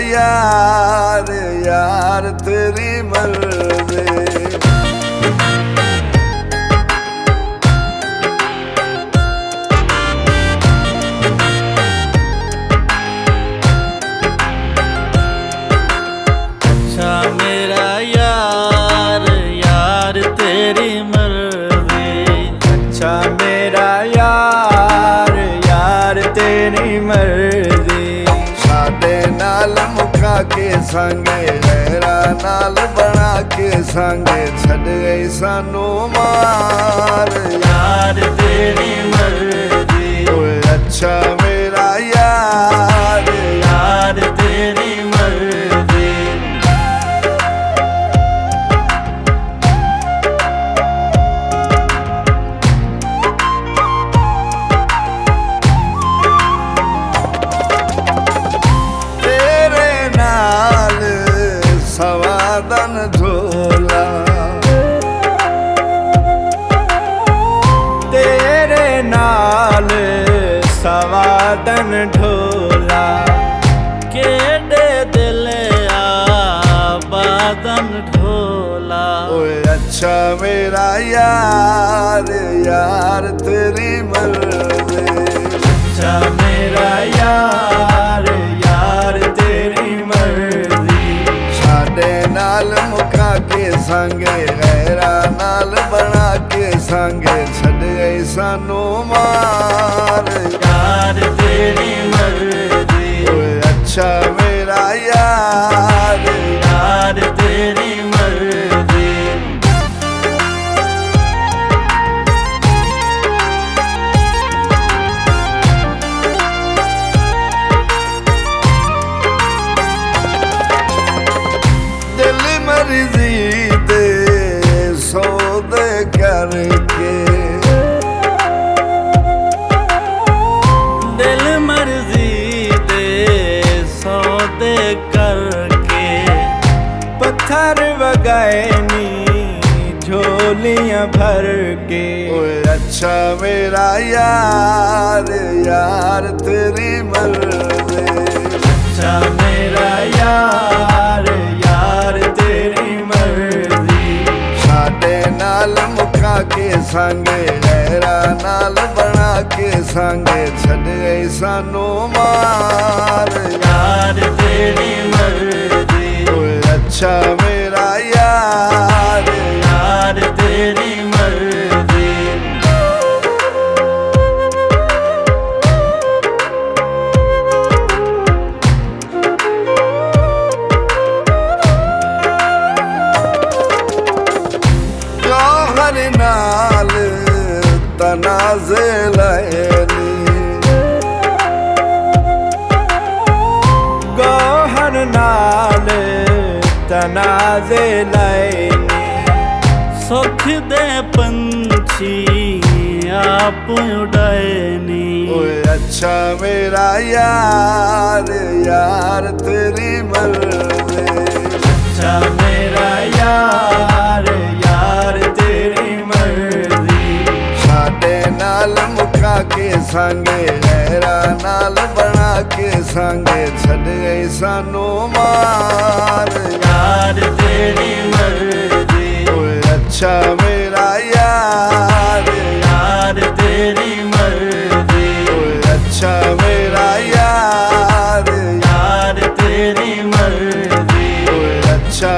यार यार तेरी मर्जी। अच्छा मेरा यार यार तेरी मर्जी। अच्छा मेरा यार यार तेरी मर्जी। साडे नाल मुका के संगे गैरा नाल बना के संगे छड़ गई सानू मार यार तेरी मर्जी। ओए अच्छा मेरा यार यार तेरी मर्जी। तेरे नाल सवादन झोला। तेरे नाल सवादन ढोला। केडे दिल आबादन ढोला। ओए अच्छा मेरा यार यार तेरी मर्जी। अच्छा मेरा यार यार तेरी मर्जी। साडे नाल मुका के संगे गैरा नाल बना के संगे छड़ गई सानू मार यार तेरी मर्जी। ओए अच्छा मेरा यार यार तेरी मर्जी। दिल मर्जी दे सौदे करके। दिल मर्जी दे सौदे करके पत्थर वगाए नी झोलियां भर के। ओए अच्छा मेरा यार यार तेरी मर्जी। अच्छा मेरा यार यार तेरी मर्जी। साडे नाल मुका के संगे गैरा नाल बना के संगे छड़ गई सानू मार यार तेरी मर्जी। ओए अच्छा मेरा यार यार तेरी मर्जी। गौहर नाल तनाज़े लैली। गौहर नाल तनाज़े लैली। सुख दे पंछी आप उड़ैनी। ओए अच्छा मेरा यार यार तेरी मर्जी। अच्छा मेरा यार यार तेरी मर्जी। साडे नाल मुका के संगे गैरा नाल बना के संगे छड़ गई सानू मार यार तेरी मर्जी। ओए अच्छा मेरा यार यार तेरी मर्जी। ओए अच्छा मेरा यार यार तेरी मर्जी। ओए अच्छा